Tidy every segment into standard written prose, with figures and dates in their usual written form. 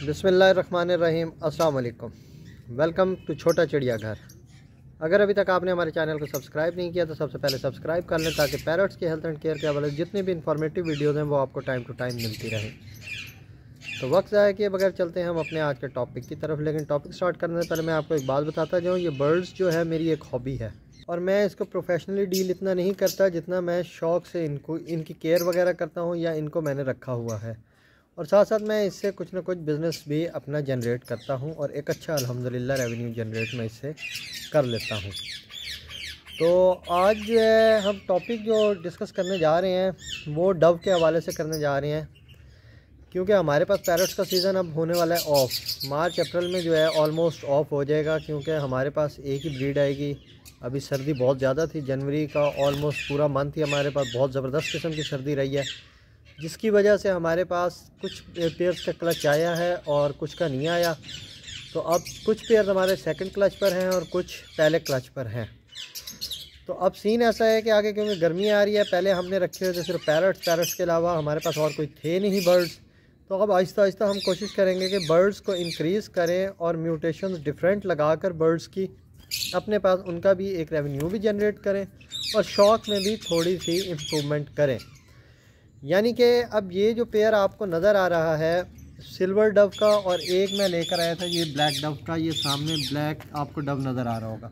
बिस्मिल्लाहिर्रहमानिर्रहीम, अस्सलाम वालेकुम। वेलकम टू छोटा चिड़ियाघर। अगर अभी तक आपने हमारे चैनल को सब्सक्राइब नहीं किया तो सबसे पहले सब्सक्राइब कर लें ताकि पैरट्स के हेल्थ एंड केयर के हवाले जितनी भी इंफॉर्मेटिव वीडियोज़ हैं वो आपको टाइम टू टाइम मिलती रहें। तो वक्त ज़ाया किए बगैर चलते हैं हम अपने आज के टॉपिक की तरफ। लेकिन टॉपिक स्टार्ट करने से पहले मैं आपको एक बात बताता जाऊँ, ये बर्ड्स जो है मेरी एक हॉबी है और मैं इसको प्रोफेशनली डील इतना नहीं करता जितना मैं शौक़ से इनकी केयर वगैरह करता हूँ या इनको मैंने रखा हुआ है। और साथ साथ मैं इससे कुछ ना कुछ बिज़नेस भी अपना जनरेट करता हूँ और एक अच्छा अल्हम्दुलिल्लाह रेवेन्यू जनरेट मैं इससे कर लेता हूँ। तो आज जो है हम टॉपिक जो डिस्कस करने जा रहे हैं वो डव के हवाले से करने जा रहे हैं, क्योंकि हमारे पास पैरट्स का सीज़न अब होने वाला है ऑफ। मार्च अप्रैल में जो है ऑलमोस्ट ऑफ हो जाएगा, क्योंकि हमारे पास एक ही ब्रीड आएगी। अभी सर्दी बहुत ज़्यादा थी, जनवरी का ऑलमोस्ट पूरा मंथ ही हमारे पास बहुत ज़बरदस्त किस्म की सर्दी रही है, जिसकी वजह से हमारे पास कुछ पेयर्स का क्लच आया है और कुछ का नहीं आया। तो अब कुछ पेयर्स हमारे सेकंड क्लच पर हैं और कुछ पहले क्लच पर हैं। तो अब सीन ऐसा है कि आगे क्योंकि गर्मी आ रही है, पहले हमने रखे हुए थे सिर्फ पैरट्स के अलावा हमारे पास और कोई थे नहीं बर्ड्स। तो अब आहिस्ता आहिस्ता हम कोशिश करेंगे कि बर्ड्स को इंक्रीज़ करें और म्यूटेशंस डिफरेंट लगाकर बर्ड्स की अपने पास उनका भी एक रेवेन्यू भी जनरेट करें और शौक़ में भी थोड़ी सी इम्प्रूवमेंट करें। यानी कि अब ये जो पेयर आपको नज़र आ रहा है सिल्वर डव का, और एक मैं लेकर आया था ये ब्लैक डव का, ये सामने ब्लैक आपको डव नज़र आ रहा होगा।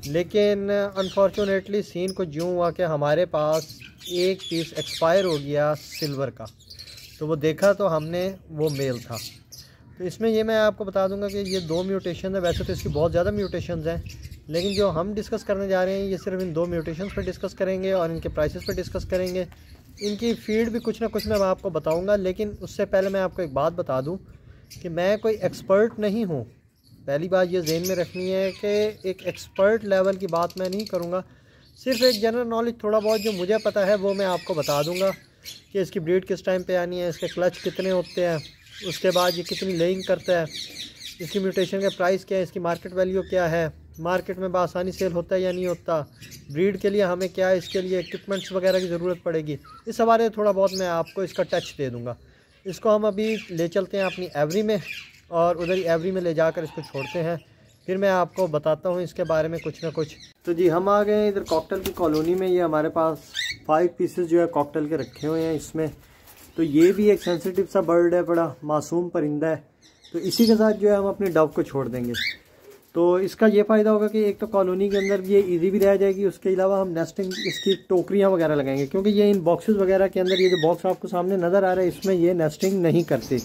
लेकिन अनफॉर्चुनेटली सीन को यूँ हुआ कि हमारे पास एक पीस एक्सपायर हो गया सिल्वर का, तो वो देखा तो हमने वो मेल था। तो इसमें ये मैं आपको बता दूंगा कि ये दो म्यूटेशन है। वैसे तो इसकी बहुत ज़्यादा म्यूटेशंस हैं, लेकिन जो हम डिस्कस करने जा रहे हैं ये सिर्फ इन दो म्यूटेशंस पर डिस्कस करेंगे और इनके प्राइसेस पर डिस्कस करेंगे। इनकी फीड भी कुछ ना कुछ मैं आपको बताऊंगा, लेकिन उससे पहले मैं आपको एक बात बता दूं कि मैं कोई एक्सपर्ट नहीं हूं। पहली बात ये ज़हन में रखनी है कि एक एक्सपर्ट लेवल की बात मैं नहीं करूंगा, सिर्फ एक जनरल नॉलेज थोड़ा बहुत जो मुझे पता है वो मैं आपको बता दूंगा कि इसकी ब्रीड किस टाइम पे आनी है, इसके क्लच कितने होते हैं, उसके बाद ये कितनी लेइंग करता है, इसकी म्यूटेशन का प्राइस क्या है, इसकी मार्केट वैल्यू क्या है, मार्केट में बआसानी सेल होता है या नहीं होता, ब्रीड के लिए हमें क्या है इसके लिए इक्विपमेंट्स वगैरह की ज़रूरत पड़ेगी। इस हवाले थोड़ा बहुत मैं आपको इसका टच दे दूंगा। इसको हम अभी ले चलते हैं अपनी एवरी में और उधर ही एवरी में ले जाकर इसको छोड़ते हैं, फिर मैं आपको बताता हूँ इसके बारे में कुछ ना कुछ। तो जी हम आ गए इधर कॉकटेल की कॉलोनी में। ये हमारे पास 5 पीसेस जो है कॉकटेल के रखे हुए हैं इसमें। तो ये भी एक सेंसिटिव सा बर्ड है, बड़ा मासूम परिंदा है। तो इसी के साथ जो है हम अपने डव को छोड़ देंगे। तो इसका ये फ़ायदा होगा कि एक तो कॉलोनी के अंदर ये इजी भी रह जाएगी, उसके अलावा हम नेस्टिंग इसकी टोकरियाँ वगैरह लगाएंगे, क्योंकि ये इन बॉक्सेस वगैरह के अंदर, ये जो बॉक्स आपको सामने नज़र आ रहा है इसमें ये नेस्टिंग नहीं करती।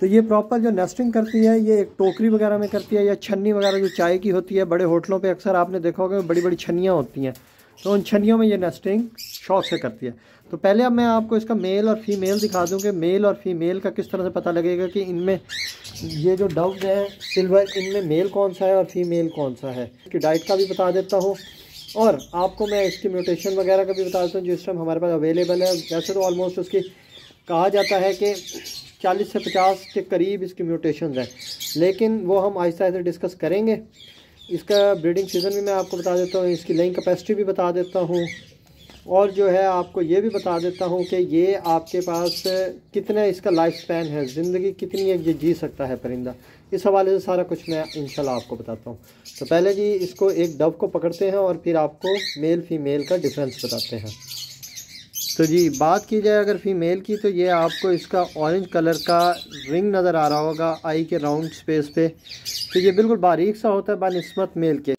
तो ये प्रॉपर जो नेस्टिंग करती है ये एक टोकरी वगैरह में करती है, या छन्नी वगैरह जो चाय की होती है। बड़े होटलों पर अक्सर आपने देखा होगा बड़ी बड़ी छन्नियाँ होती हैं, तो उन छन्नियों में ये नेस्टिंग शौक से करती है। तो पहले अब मैं आपको इसका मेल और फीमेल दिखा दूं कि मेल और फीमेल का किस तरह से पता लगेगा कि इनमें ये जो डव है सिल्वर, इनमें मेल कौन सा है और फीमेल कौन सा है। इसकी डाइट का भी बता देता हूँ और आपको मैं इसकी म्यूटेशन वगैरह का भी बता देता हूँ जो इस टाइम हमारे पास अवेलेबल है। वैसे तो ऑलमोस्ट उसकी कहा जाता है कि 40 से 50 के करीब इसकी म्यूटेशन है, लेकिन वो हम आहिस्ता आहिस्ता डिस्कस करेंगे। इसका ब्रीडिंग सीज़न भी मैं आपको बता देता हूँ, इसकी लेइंग कैपेसिटी भी बता देता हूँ, और जो है आपको ये भी बता देता हूँ कि ये आपके पास कितना इसका लाइफ स्पैन है, ज़िंदगी कितनी है ये जी सकता है परिंदा। इस हवाले से सारा कुछ मैं इंशाल्लाह आपको बताता हूँ। तो पहले जी इसको एक डव को पकड़ते हैं और फिर आपको मेल फीमेल का डिफरेंस बताते हैं। तो जी बात की जाए अगर फीमेल की, तो ये आपको इसका ऑरेंज कलर का रिंग नज़र आ रहा होगा आई के राउंड स्पेस पे। तो ये बिल्कुल बारीक सा होता है बानिस्बत मेल के।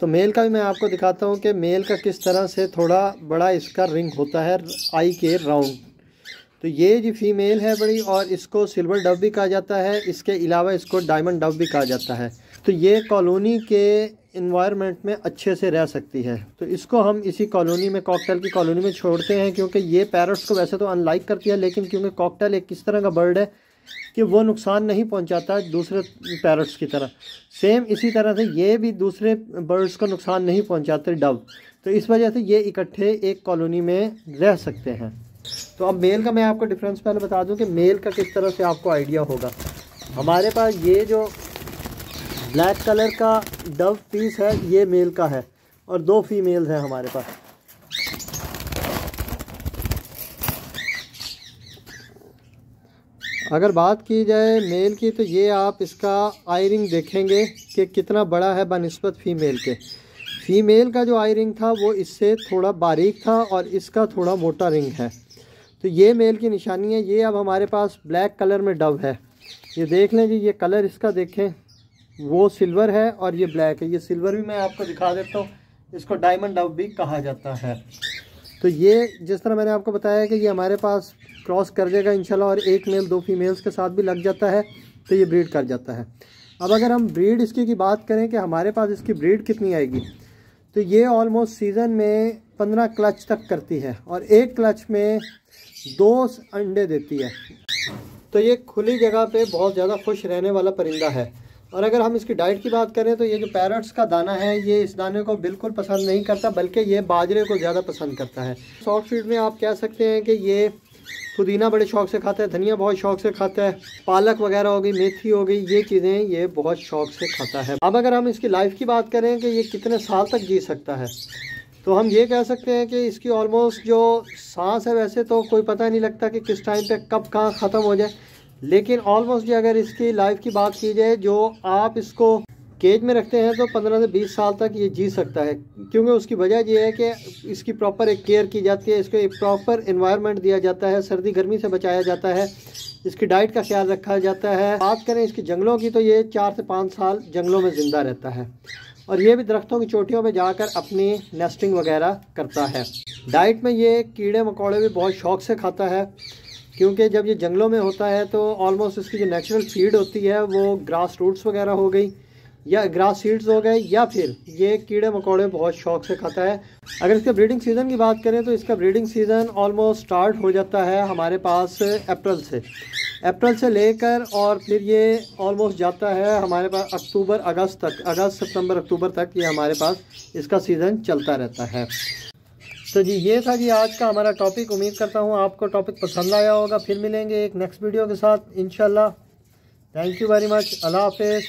तो मेल का भी मैं आपको दिखाता हूँ कि मेल का किस तरह से थोड़ा बड़ा इसका रिंग होता है आई के राउंड। तो ये जी फीमेल है बड़ी, और इसको सिल्वर डव भी कहा जाता है, इसके अलावा इसको डायमंड डव भी कहा जाता है। तो ये कॉलोनी के इन्वायरमेंट में अच्छे से रह सकती है। तो इसको हम इसी कॉलोनी में, कॉकटेल की कॉलोनी में छोड़ते हैं, क्योंकि ये पैरट्स को वैसे तो अनलाइक करती है, लेकिन क्योंकि कॉकटेल एक किस तरह का बर्ड है कि वो नुकसान नहीं पहुंचाता दूसरे पैरट्स की तरह। सेम इसी तरह से ये भी दूसरे बर्ड्स को नुकसान नहीं पहुंचाते डव। तो इस वजह से ये इकट्ठे एक कॉलोनी में रह सकते हैं। तो अब मेल का मैं आपको डिफरेंस पहले बता दूं कि मेल का किस तरह से आपको आइडिया होगा। हमारे पास ये जो ब्लैक कलर का डव पीस है ये मेल का है और 2 फीमेल्स हैं हमारे पास। अगर बात की जाए मेल की तो ये आप इसका आई रिंग देखेंगे कि कितना बड़ा है बनिस्बत फ़ीमेल के। फ़ीमेल का जो आई रिंग था वो इससे थोड़ा बारीक था और इसका थोड़ा मोटा रिंग है। तो ये मेल की निशानी है। ये अब हमारे पास ब्लैक कलर में डव है। ये देख लें जी, ये कलर इसका देखें, वो सिल्वर है और ये ब्लैक है। ये सिल्वर भी मैं आपको दिखा देता हूँ, इसको डायमंड डव भी कहा जाता है। तो ये जिस तरह मैंने आपको बताया कि ये हमारे पास क्रॉस कर जाएगा इंशाल्लाह, और एक मेल 2 फीमेल्स के साथ भी लग जाता है तो ये ब्रीड कर जाता है। अब अगर हम ब्रीड इसकी की बात करें कि हमारे पास इसकी ब्रीड कितनी आएगी, तो ये ऑलमोस्ट सीज़न में 15 क्लच तक करती है और एक क्लच में 2 अंडे देती है। तो ये खुली जगह पे बहुत ज़्यादा खुश रहने वाला परिंदा है। और अगर हम इसकी डाइट की बात करें तो ये जो पैरट्स का दाना है, ये इस दाने को बिल्कुल पसंद नहीं करता, बल्कि ये बाजरे को ज़्यादा पसंद करता है। सॉफ्ट फीड में आप कह सकते हैं कि ये पुदीना बड़े शौक से खाता है, धनिया बहुत शौक से खाता है, पालक वगैरह हो गई, मेथी हो गई, ये चीज़ें ये बहुत शौक से खाता है। अब अगर हम इसकी लाइफ की बात करें कि ये कितने साल तक जी सकता है, तो हम ये कह सकते हैं कि इसकी ऑलमोस्ट जो सांस है, वैसे तो कोई पता नहीं लगता कि किस टाइम पे कब कहाँ ख़त्म हो जाए, लेकिन ऑलमोस्ट ये अगर इसकी लाइफ की बात की जाए, जो आप इसको केज में रखते हैं तो 15 से 20 साल तक ये जी सकता है। क्योंकि उसकी वजह ये है कि इसकी प्रॉपर एक केयर की जाती है, इसको एक प्रॉपर एनवायरनमेंट दिया जाता है, सर्दी गर्मी से बचाया जाता है, इसकी डाइट का ख्याल रखा जाता है। बात करें इसकी जंगलों की तो ये 4 से 5 साल जंगलों में ज़िंदा रहता है और ये भी दरख्तों की चोटियों पर जाकर अपनी नेस्टिंग वगैरह करता है। डाइट में ये कीड़े मकोड़े भी बहुत शौक से खाता है, क्योंकि जब ये जंगलों में होता है तो ऑलमोस्ट इसकी जो नेचुरल फीड होती है वो ग्रास रूट्स वगैरह हो गई या ग्रास सीड्स हो गए, या फिर ये कीड़े मकोड़े बहुत शौक से खाता है। अगर इसके ब्रीडिंग सीज़न की बात करें तो इसका ब्रीडिंग सीज़न ऑलमोस्ट स्टार्ट हो जाता है हमारे पास अप्रैल से लेकर, और फिर ये ऑलमोस्ट जाता है हमारे पास अगस्त सितंबर अक्टूबर तक ये हमारे पास इसका सीज़न चलता रहता है। तो जी ये था जी आज का हमारा टॉपिक। उम्मीद करता हूँ आपको टॉपिक पसंद आया होगा। फिर मिलेंगे एक नेक्स्ट वीडियो के साथ इंशाल्लाह। Thank you very much. अल्लाह हाफिज़।